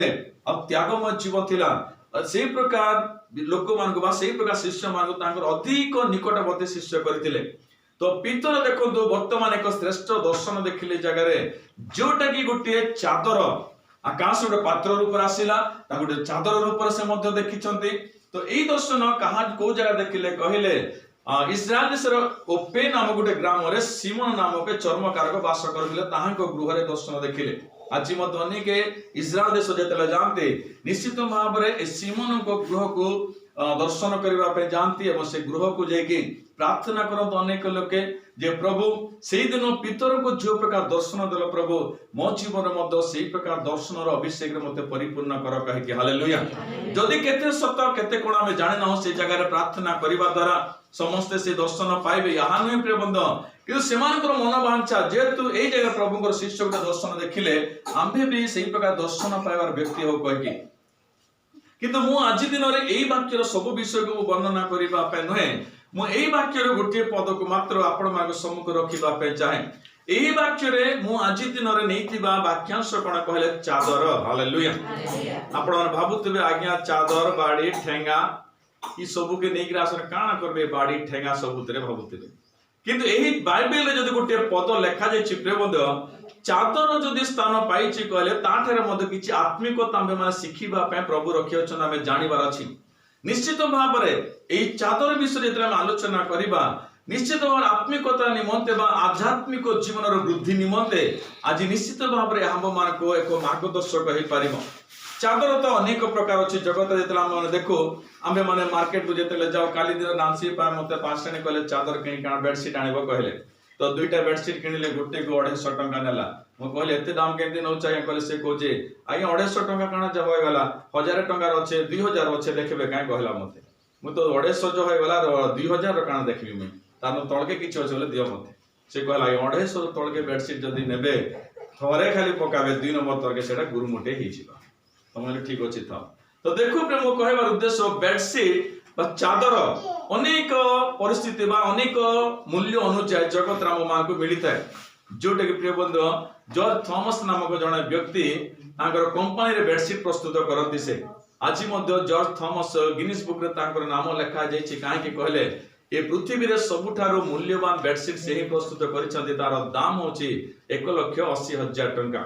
त्यागमय जीवन थिला से प्रकार लोक मान से प्रकार शिष्य मान अधिक निकटवर्ती शिष्य करथिले। तो पितर देखो वर्तमान एक श्रेष्ठ दर्शन देखिले जगह जोटा कि गोटे चादर आकाश गोटे पात्र रूप आसला गोटे चादर रूप से देखी। तो यही दर्शन कहा को जगह देखिले कहले इस्राएल देशर ओपे नाम गोटे ग्राम रे सिमोन नामक चर्मकारक वास करथिले गृह रे दर्शन देखिले। आज अनेक इस्राएल देश जो जानते निश्चित भाव में सिमोन को गृह को दर्शन करने जाती और से गृह को जाकि प्रार्थना करते अनेक लोके जे प्रभु से दिन पितर को जो प्रकार दर्शन देल प्रभु मो जीवन से प्रकार दर्शन अभिषेक मत परिपूर्ण कर कहीं हालेलुया। जदि केते सत केते कोण आम जाने ना से जगह प्रार्थना करने द्वारा समस्ते से दर्शन पाइबे यहाँ नुहे प्रिय बंधु कि से मन बांछा जेहेतु यही जगह प्रभु शिष्य गोटे दर्शन देखिले आम्भे भी से प्रकार दर्शन पाइबार व्यक्ति हो कहीकि किंतु मु आज दिन में यही वाक्यर सब विषय को वर्णना करने नुहे मुझे वाक्यर गोटे पद को मात्र आपण सम्मुख रखा चाहे। यही वाक्य मु आज दिन में नहीं वाक्यांश कौन कहले चादर हालेलुया। आपण भावुवे आज्ञा चादर बाड़ी ठेंगा ये सबू के नहीं आसन काण करबे बाड़ी ठेंगा सबुतरे भावुवे किंतु यही बाइबल रे जदि गोटे पद लेखा जाइछि प्रिय बंधु चादर जदि स्थान पाइछि कहले ताठरे मध्य किछि आत्मिकता आमे माने शिखिबा पे प्रभु रखि अछन आमे जानिबार अछि। निश्चित भाव में यही चादर विषय जो आलोचना करवा निश्चित भाव आत्मिकता निमंते आध्यात्मिक जीवन वृद्धि निमंते आज निश्चित भाव में आम मान को एक मार्गदर्शक हो पार। चादर तो अनेक प्रकार अच्छे जगत जो देखो आम मैंने मार्केट को जो जाओ काली दिन नानसी मत 5 टा कहले चादर किणी काण बेडसीट आने कहले तो 2टा बेडसीट किणिले गोटे को 250 टंका नेला मु कहले एते दाम केमती नौ चाहिए कहले से कहजे आइ 250 टंका काण जब होगला 1000 टंका अच्छे 2000 अच्छे देखबे काई कहला मते मु तो 250 जो होगला 2000 रो काण देखबी मु तानो तळके किछ अछि बोले दियो मते से कहला 250 तळके बेडसीट जदी नेबे थरे खाली पकाबे 2 नंबर तळके सेटा गुरुमुटे हि छिबा तमले ठीक अछि था। तो देखो प्रेम कहबार उद्देश्य बेडसीट चादर अनेक परिस्थिति अनेक मूल्य अनुसार जगत राम मान को मिलता है जोटा कि प्रिय बंधु जॉर्ज थॉमस नामक जड़े व्यक्ति कंपनी रे बेडसीट प्रस्तुत करती से आज जॉर्ज थॉमस गिनीज बुक रे नाम लेखा जाइछि काहे कहले ए पृथ्वी रे सबुठारो मूल्यवान बेडसीट से ही प्रस्तुत करिसथि तार दाम होछि 1,80,000 टंका।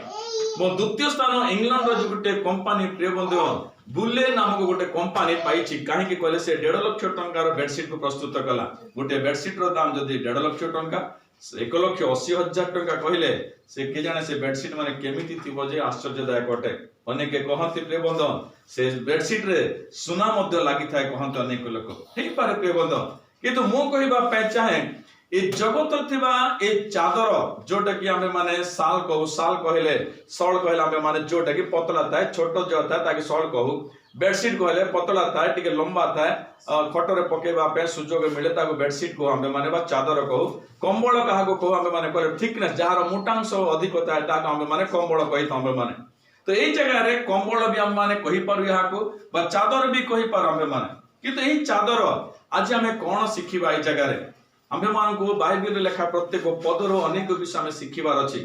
मो द्वितीय स्थान इंग्लैंड रो गोटे कंपनी प्रिय बंधु बुले नामक गोटे कंपनी पाइछि काहे कहले से 1.5 लाख टंकार बेडसीट को प्रस्तुत कला गोटे बेडसीट रो दाम जदी 1.5 लाख टंका 1,80,000 टंका कहले से के जाने से बेडसीट माने केमिति थिबो जे आश्चर्यदायक अटे। अनेक कहंती प्रिय बंधु से बेडसीट रे सुना मध्य लागि थाए कहंत अनेक लोक हेई पारे प्रिय बंधु किंतु मो कहिबा पे चाहे ए जगत थिबा ए चादर जोटा कि आमे माने साल कहले सॉल कहले आमे माने जोटा कि पतला थाए छोटो जो थाए ताकि सॉल कहू बेडशीट कहले पतला थाए टिके लंबा थाए खटरे पकेबा पे सुजोग मिले ताको बेडशीट को आमे माने बा चादर कहू कंबल कहा को कहू आमे माने कहले थिकनेस जहार मोटांश अधिक थाए ताको आमे माने कंबल कहि आमे माने। तो एई जगह रे कंबल भी आमे माने कहि पारु यहा को बा चादर भी कहि पारु आमे माने किंतु एई चादर आज आमे कोन सिखिबा एई जगह रे आम्भे मान को बाइबल लेखा प्रत्येक पदर अनेक विषय आम शिखिबार अछि।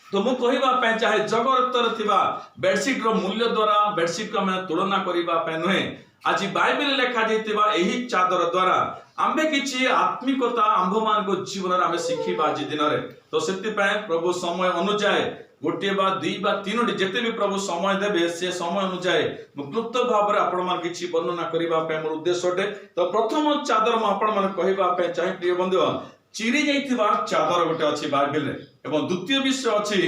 तो मु कहबा पे चाहे जगतर थिबा बेडशीट रो मूल्य द्वारा बेडशीट को हम तुलना करबा पे नुहे आज बाइबल लेखा जेतिबा एही चादर द्वारा आम्भे किछि आत्मिकता आम्भ मान को जीवन आम शिखिबा आज दिन रे। तो सेति पे प्रभु समय अनुसार गोटे बा 2 बा 3 जेते भी प्रभु समय देबे से समय अनुसार क्लुप्त भाव में आपण मान किछि वर्णना करबा पे मोर उद्देश्य अटे। तो प्रथम चादर म आपण मान कहबा पे चाहे प्रिय बंधु चिरी जाइतिबा चादर गोटे अछि बाइबल रे एवं द्वितीय विषय अछि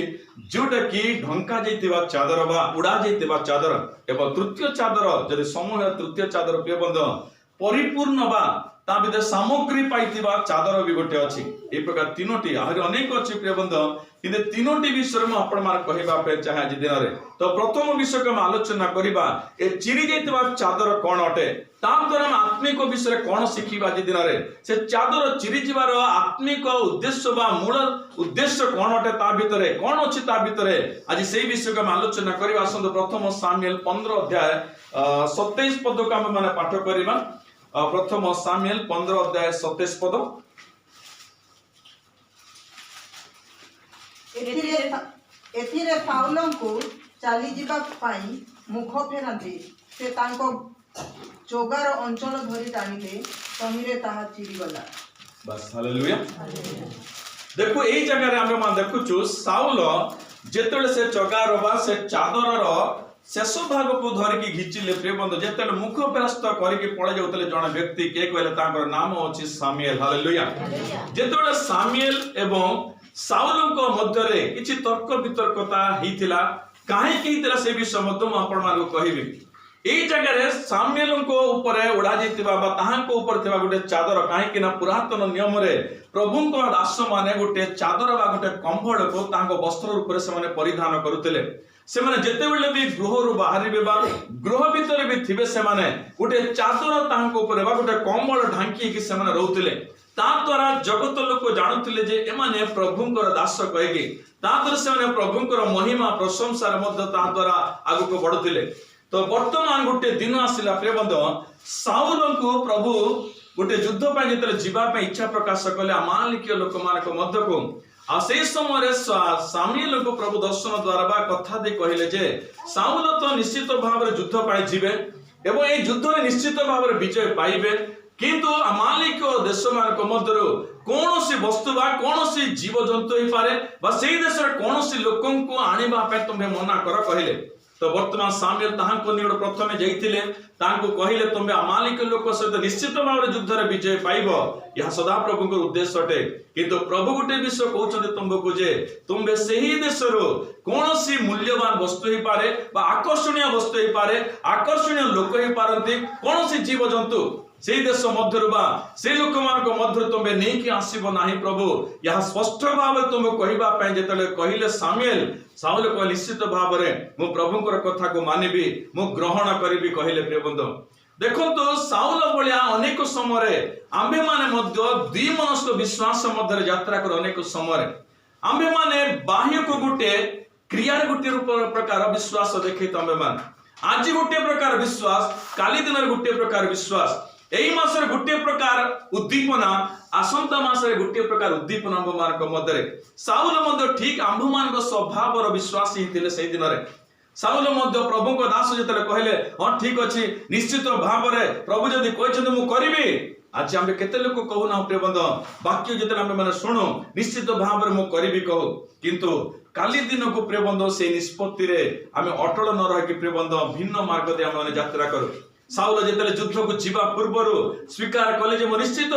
जोटा कि ढंका जाइतिबा चादर बा उड़ा जाइतिबा चादर एवं तृतीय चादर जदि समय तृतीय चादर प्रिय बंधु परिपूर्ण बा ता बिदे सामग्री पाइतिबा चादर भी गोटे अछि। ए प्रकार तीनोटी आहुरी अनेक अछि प्रिय बंधु किंतु तीनोटी विषय में आपण मान कहबा पे चाहे आज दिन रे। तो प्रथम विषय को आलोचना करबा ए चिरी जाइतिबा चादर कोन अटे ता द्वारा हम आत्मिक विषय कोन शिखिबा आज दिन रे से चादर चिरी जिबार आत्मिक उद्देश्य बा मूल उद्देश्य कोन अटे ता भितरे कोन अछि ता भितरे आज सेही विषय को आलोचना करबा। आसंत प्रथम सामुएल 15 अध्याय 27 पद को हम माने पाठ करबा। प्रथम सामुएल 15 अध्याय 27 पद एथिरे साउल को ଚାଲି ଯିବା ପାଇଁ ମୁଖ ଫେରାନ୍ତି। ସେ ତାଙ୍କ ଚୋଗାର ଅଞ୍ଚଳ ଧରି ଟାଣିଲେ, ତହିଁରେ ତାହା ଚିରିଗଲା। बस हालेलुया। देखो एई जगह रे हम देखुछु साउल जेतेले से चगार बा से चादरर शेष भाग को धरिकी घिचिले प्रिय बंधु जेतेले मुख फेरस्त करिकी पळे जाउतले जण व्यक्ति के कहले तांकर नाम अछि सामुएल। हालेलुया। जेतेले सामुएल एवं साउलଙ୍କ ମଧ୍ୟରେ କିଛି ତର୍କ ବିତର୍କता ହେଇଥିଲା କାହିଁକି ହେଇଥିଲା ସେ ବିଷୟ ମଧ୍ୟ ମୁଁ ଆପଣମାନଙ୍କୁ କହିବି। ଏଇ ଜାଗାରେ ସାମୁଏଲଙ୍କ ଉପରେ ଉଡା ଯାଇଥିବା ବା ତାହାଙ୍କ ଉପରେ ଥିବା ଗୋଟେ ଚାଦର କାହିଁକି ନା ପୁରାତନ ନିୟମରେ ପ୍ରଭୁଙ୍କ ଦାସ ମାନେ ଗୋଟେ ଚାଦର ବା ଗୋଟେ କମ୍ବଳକୁ ତାଙ୍କ ବସ୍ତ୍ର ରୂପରେ ସେମାନେ ପରିଧାନ କରୁଥିଲେ। ସେମାନେ ଯେତେବେଳେ ବି ଗୃହରୁ ବାହାରିବେ ବା ଗୃହ ଭିତରେ ବି ଥିବେ ସେମାନେ ଗୋଟେ ଚାଦର ତାହାଙ୍କ ଉପରେ ବା ଗୋଟେ କମ୍ବଳ ଢାଙ୍କିକି ସେମାନେ ରହୁଥିଲେ। ତା ଦ୍ୱାରା ଜଗତ ଲୋକ ଜାଣୁଥିଲେ ଯେ ଏମାନେ ପ୍ରଭୁଙ୍କର ଦାସ କହିକି ତା ଦ୍ୱାରା ସେମାନେ ପ୍ରଭୁଙ୍କର ମହିମା ପ୍ରଶଂସାରେ ମଧ୍ୟ ତା ଦ୍ୱାରା ଆଗକୁ ବଢୁଥିଲେ। तो वर्तमान गोटे दिन आसिला प्रिय बंधु साउलଙ୍କୁ प्रभु गोटे युद्ध ପାଇଁ ଯେତେବେଳେ ଯିବା ପାଇଁ ଇଚ୍ଛା ପ୍ରକାଶ କଲେ अमालिकीय ଲୋକମାନଙ୍କ ମଧ୍ୟକୁ आ से समय सामुएलଙ୍କୁ प्रभु दर्शन द्वारा बा कथा दे कहले जे साउल तो निश्चित भाव रे युद्ध ପାଇଁ ଯିବେ ଏବଂ এই ଯୁଦ୍ଧରେ ନିଶ୍ଚିତ ଭାବରେ ବିଜୟ ପାଇବେ किंतु अमालिकीय देश ମାନଙ୍କ ମଧ୍ୟରୁ କୌଣସି ବସ୍ତୁ ବା କୌଣସି ଜୀବଜନ୍ତୁ ହେଇପାରେ ବା ସେଇ ଦେଶରେ କୌଣସି ଲୋକଙ୍କୁ ଆଣିବା ପାଇଁ ତୁମେ ମନା କର କହିଲେ। तो वर्तमान सामुएल ताहांको निकट प्रथमे जाइथिले तांको कहिले तंबे अमालिक लोक सहित निश्चित भाव रे युद्ध रे विजय पाइबो यह सदा प्रभु को उद्देश्य अटे। किंतु प्रभु गुटे विषय कहउछन्ते तुमको जे तुमबे सही देशरो कोनोसी मूल्यवान वस्तु ही पारे बा आकर्षणीय वस्तु ही पारे आकर्षणीय लोक ही पारंती कोनोसी जीव जंतु से देश मध्यरु बा से लोक मानको मध्यरु तुमबे नै कि आसीबो नाही प्रभु यह स्पष्ट भाव तुम कहिबा पय जेतले कहिले सामुएल साउल को निश्चित भाव रे मु प्रभुकर कथा को मानिबी मु ग्रहण करिबी कहिले प्रिय बंधु। देखंतु साउल बलिया अनेक समय आम्भे माने मध्य द्वि मनस्क विश्वास मध्य यात्रा कर अनेक समय आम्भे माने बाह्य को गुटे क्रिया गुटे रूप प्रकार विश्वास देखै तम्बे मान आज गुटे प्रकार विश्वास काली दिन गुटे प्रकार विश्वास एई मासरे गुटे प्रकार उद्दीपना आसंता मासरे गुटे प्रकार उद्दीपना आंभ मानक मध्यरे साउल मध्य ठीक आंभ मानक स्वभावर विश्वासी हिथिले सेई दिन रे साउल मध्य प्रभुक दास जेतले कहले हां ठीक अछि निश्चित भाव रे प्रभु जदि कहछन मु करिबी आज आमे केते लोक कहू ना प्रिय बंधु वाक्य जेतले आमे माने सुनु निश्चित भाव रे मु करिबी कहू किंतु काली दिन को प्रिय बंधु से निष्पत्ति रे आमे अटल न रह कि प्रिय बंधु भिन्न मार्ग दे आमे माने यात्रा करू। साउल जेतले युद्ध को जीवा पूर्वरु स्वीकार कले जे मो निश्चित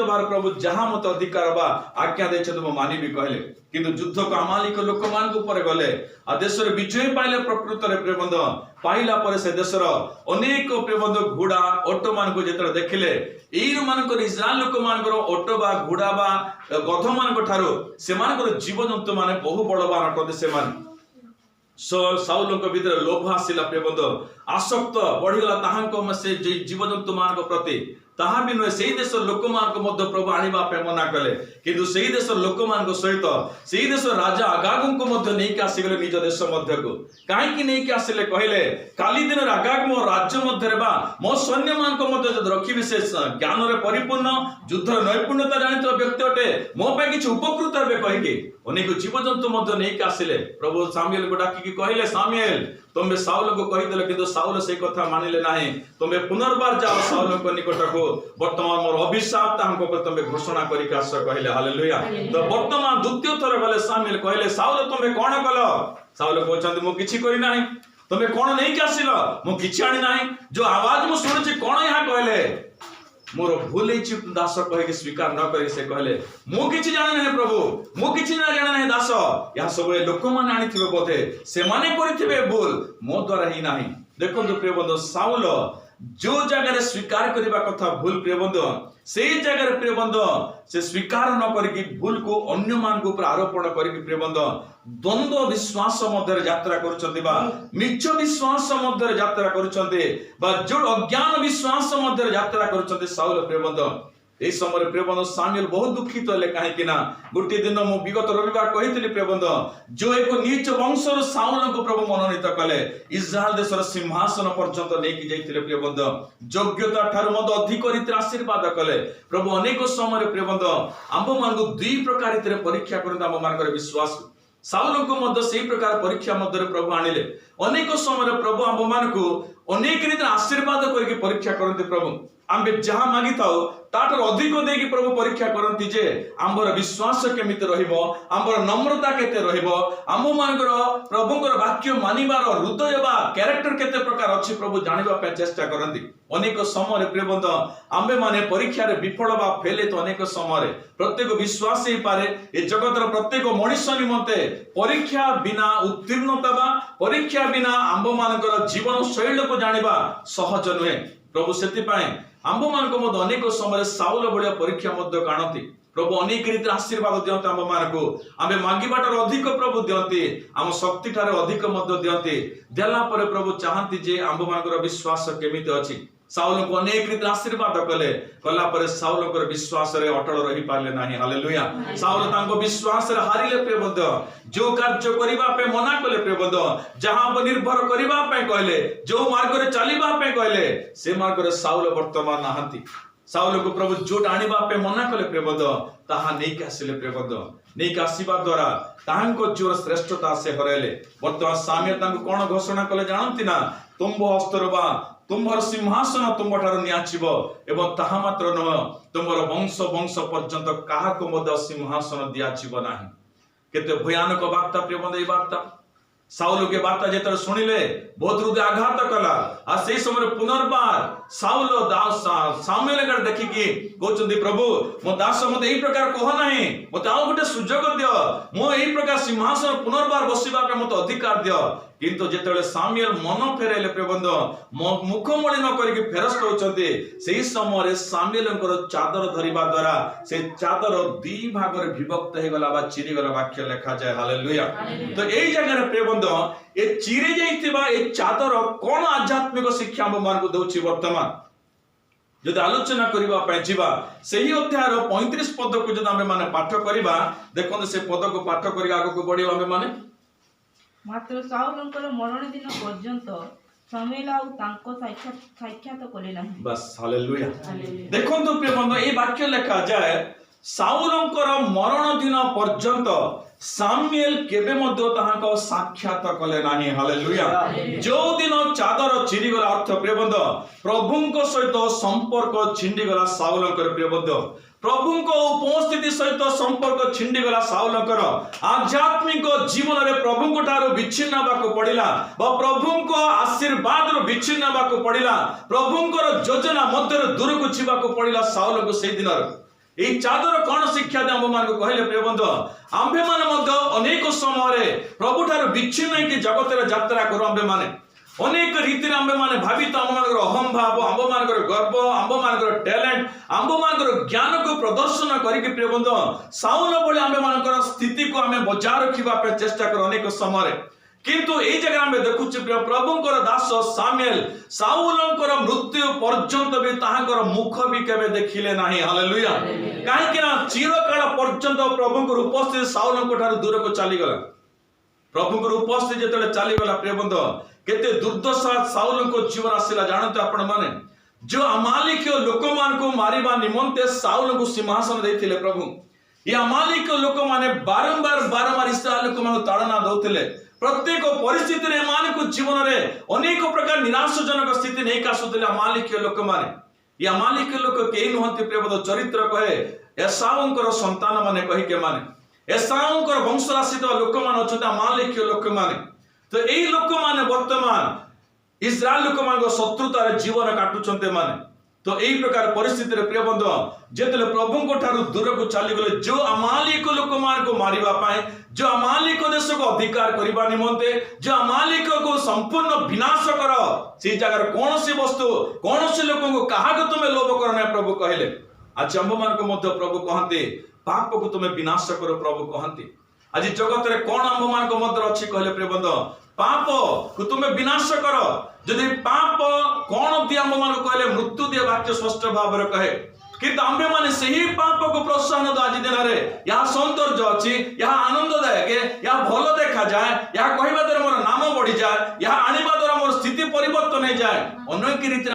भाव प्रभु जहां मत अधिकार बा आज्ञा दैछत मो मानिबी कहले। किंतु युद्ध को अमालिक लोक मान को पर गले आ देश रे विजय पाइले प्रकृत रे प्रिय बंधु पाइला पर से देश रो अनेक प्रिय बंधु घोड़ा ऑटो मान को जेतले देखिले एई मान को इस्राएल लोक मान को ऑटो बा घोड़ा बा गध मान को ठारो से मान को जीव जंतु माने बहु बलवान अटते से मान साउलଙ୍କ ଭିତରେ लोभ आसिला प्रिय बंधु आसक्त बढ़िगला ताहांको से जीव जंतु मान को प्रति ताहा भी नुहे सेही देश लोक मान को मध्य प्रभु आनिबा पे मना कले किंतु सेही देश लोक मान को सहित सेही देश राजा अगाग को मध्य नै कि आसी गले निज देश मध्य को काहे कि नै कि आसिले कहले काली दिन अगाग मो राज्य मध्य रे बा मो सैन्य मान को मध्य जद रखी विशेष ज्ञान रे परिपूर्ण युद्ध नैपुण्यता जानितो व्यक्ति अटे मो पे किछ उपकृत हेबे कहिके अनेक जीव जंतु मध्य नै कि आसिले प्रभु सामुएल को डाकी कि कहले सामुएल तुमे साउल को कहिदेले किंतु साउल से कथा मानिले नाही तुमे पुनर्बार जाओ साउल को निकट को वर्तमान मोर अभिशाप तांको पर तुमे घोषणा करी कास कहले। हालेलुया। तो वर्तमान द्वितीय थर गले सामुएल कहले साउल तुमे कोन कलो साउल कहछन्ती मु किछि करी नाही तुमे कोन नै कि आसिलो मु किछि आनी नाही जो आवाज मु सुनछि कोन यहा कहले मोर भूल ही दास कह के स्वीकार न करे से कहले मु किछि जाने नहीं प्रभु मु किछि न जाने नहीं दास या सब लोक मान आनिथिबे बोधे से माने करिथिबे भूल मो द्वारा ही नाही। देखो प्रिय बंधु साउल जो जगह रे स्वीकार करबा कथा भूल प्रिय बंधु सेही जगह रे प्रिय बंधु से स्वीकार न करके भूल को अन्य मान को ऊपर आरोपण करके प्रिय बंधु द्वंद्व विश्वास मध्य यात्रा करुचंती बा मिछ विश्वास मध्य यात्रा करुचंती बा जो अज्ञान विश्वास मध्य यात्रा करुचंती साउल प्रिय बंधु ए समय प्रिय बंधु सामुएल बहुत दुखित हेले काहे कि ना गोटे दिन मु विगत रविवार कहितली प्रिय बंधु जो एक नीच वंशर साउल को प्रभु मनोनीत कले इस्राएल देशर सिंहासन पर्यंत लेके जाइतिले प्रिय बंधु योग्यता ठार मद अधिक रीति आशीर्वाद कले प्रभु अनेक समय प्रिय बंधु आंभ मान को दुई प्रकार रीति परीक्षा करन आंभ मान विश्वास साउल को मध्य से प्रकार परीक्षा मध्य प्रभु आनिले अनेक समय प्रभु आम मान को अनेक रीति आशीर्वाद करके परीक्षा करते प्रभु आम्बे जहाँ मागी थाओ ताटर अधिक देकी प्रभु परीक्षा करती जे आंबर विश्वास केमिति रहिबो आंबर नम्रता केते रहिबो आम मानकर प्रभुंकर वाक्य मानिबार हृदय बा कैरेक्टर केते प्रकार अछि प्रभु जानिबा पे चेष्टा करती अनेक समय प्रियबंध आंबे माने परीक्षा रे विफल बा फेले तो अनेक समय प्रत्येक विश्वास ही पारे ए जगतर प्रत्येक मनुष्य निमंते परीक्षा बिना उत्तीर्णता बा परीक्षा बिना आंब मानकर जीवन शैली को जानिबा सहज नुहे प्रभु सेति पाए आंब मानक मध्य अनेक समय साउल भलिया परीक्षा मध्य काणती प्रभु अनेक रीति आशीर्वाद दियंते आंब मानकु आमे मांगिबाटर अधिक प्रभु दियंते आम शक्ति ठारे अधिक मध्य दियंते देला परे प्रभु चाहंती जे आंब मानकर विश्वास केमिति अछि साउल को अनेक रीति आशीर्वाद कले कला परे साउल को विश्वास रे अटल रही पाले नाही हालेलुया साउल तांको विश्वास रे हारिले प्रियबंध जो कार्य करिबा पे मना कले प्रियबंध जहां पर निर्भर करिबा पे कहले जो मार्ग रे चलिबा पे कहले से मार्ग रे साउल वर्तमान नाहंती साउल को प्रभु जोट आनिबा पे मना कले प्रियबंध ताहा नै के आसिले प्रियबंध नै के आसीबा द्वारा ताहांको जोर श्रेष्ठता से हरेले वर्तमान सामुएल तांको कोन घोषणा कले जानंती ना तुम हस्तरबा तुम्हार सिंहासन तुम ठार नियाचिब एवं ताहा मात्र नह तुम्हार वंश वंश पर्यंत काहा को मध्य सिंहासन दियाचिब नाही केते भयानक वार्ता प्रियबंध ए वार्ता साउल के वार्ता जेतर सुनिले बहुत हृदय आघात कला आ से समय पुनर्बार साउल दास सामुएल कर देखि कि कहउचंदी प्रभु मो दास मते एई प्रकार कह नाही मते आ गोटे सुजोग दियो मो एई प्रकार सिंहासन पुनर्बार बसिबा पे मते अधिकार दियो किंतु जेतेले सामुएल मन फेरेले प्रबंध मुखमणि न करिके फेरस्त होचंती सेही समय रे सामुएलकर चादर धरिबा द्वारा से चादर दी भाग रे विभक्त हे गला बा चिरी गला वाक्य लिखा जाय हालेलुया तो एई जगह रे प्रबंध ए चिरी जाइतिबा ए चादर कोन आध्यात्मिक शिक्षा हम मान को दउछि वर्तमान जदि आलोचना करिबा पे जीवा सेही अध्याय रो 35 पद को जदि हम माने पाठ करिबा देखो से पद को पाठ करि आगो को बढ़िबा हम माने मात्र साउलंकर मरण दिन पर्यंत सामुएल आउ तांको साक्षात कले नाही बस हालेलुया देखो तो प्रिय बंधु ए वाक्य लिखा जाय साउलंकर मरण दिन पर्यंत सामुएल केबे मध्य ताहाको साक्षात कले नाही हालेलुया जो दिन चादर चिरी गला अर्थ प्रिय बंधु प्रभुंको सहित संपर्क छिंडी गला साउलंकर प्रिय बंधु प्रभुंको उपस्थिति सहित संपर्क छिंडी गला साउलंकर आध्यात्मिक जीवन रे प्रभुंको ठारो विच्छिन्न हेबाको पड़िला बा प्रभुंको आशीर्वाद रो विच्छिन्न हेबाको पड़िला प्रभुंकर योजना मध्य दूर को छिबाको पड़िला साउलंको सेही दिन ए चादर कोन शिक्षा दे हम मान को कहले प्रिय बंधु आंबे मान मध्य अनेक समय रे प्रभु ठारो विच्छिन्न कि जगत रे यात्रा करू आंबे माने अनेक रीति आंबे माने भावित आम मानकर अहम भाव आंब मानकर गर्व आंब मानकर टैलेंट आंब मानकर ज्ञान को प्रदर्शन करके प्रिय बंधु साउल भली आंबे मानकर स्थिति को आमे बचाव रखिबा पे चेष्टा कर अनेक समय किंतु ए जगह आमे देखुछ प्रभुंकर दास सामुएल साउलंकर मृत्यु पर्यंत भी ताहांकर मुख भी केबे देखिले नाही हालेलुया काहे कि ना चिरकाल पर्यंत प्रभुंकर उपस्थिति साउलंकर ठार दूर को चली गला प्रभुंकर उपस्थिति जेतले चली गला प्रिय बंधु केते दुर्दशा साउलंको जीवन आसिला जानते आपण माने जो अमालिक लोक मान को मारिबा निमंते साउलंको सिंहासन देथिले प्रभु ये अमालिक लोक माने बारंबार इस्राएल लोक मान ताड़ना दउथिले प्रत्येक परिस्थिति रे मान को जीवन रे अनेक प्रकार निराशजनक स्थिति नै कासुथिले अमालिक लोक माने ये अमालिक लोक केही नहंती प्रिय चरित्र कहे एसावंकर संतान माने कहि के माने एसावंकर वंश राशि लोक मान अछता अमालिक लोक माने तो एही लोक माने वर्तमान इस्राएल लोक मान शत्रुता रे जीवन काटुचंते माने तो एही प्रकार परिस्थिति रे प्रिय बंधु जेतले प्रभु को ठारू दूर को चली गले जो अमालिक लोक मान को मारिबा पाए जो अमालिक देश को अधिकार करिबा निमंते जो अमालिक को संपूर्ण विनाश कर से जगह कौन सी वस्तु कौन से लोक को कहा को तुमे लोभ करना प्रभु कहले आज अंब मान को मध्य प्रभु कहते पाप को तुमे विनाश करो प्रभु कहते आज जगत रे कौन अंब मान को मध्य अछि कहले प्रिय बंधु पाप को तुमे विनाश कर जदि पाप कौन दिया अंब मान को कहले मृत्यु दिया वाक्य स्पष्ट भाव रे कहे किंतु आंबे माने सही पाप को प्रोत्साहन दो आज दिन रे या सौंदर्य अछि या आनंददायक या भलो देखा जाए या कहबा द्वारा मोर नाम बढ़ी जाए या आनिबा द्वारा मोर स्थिति परिवर्तन हो जाए अनेक रीति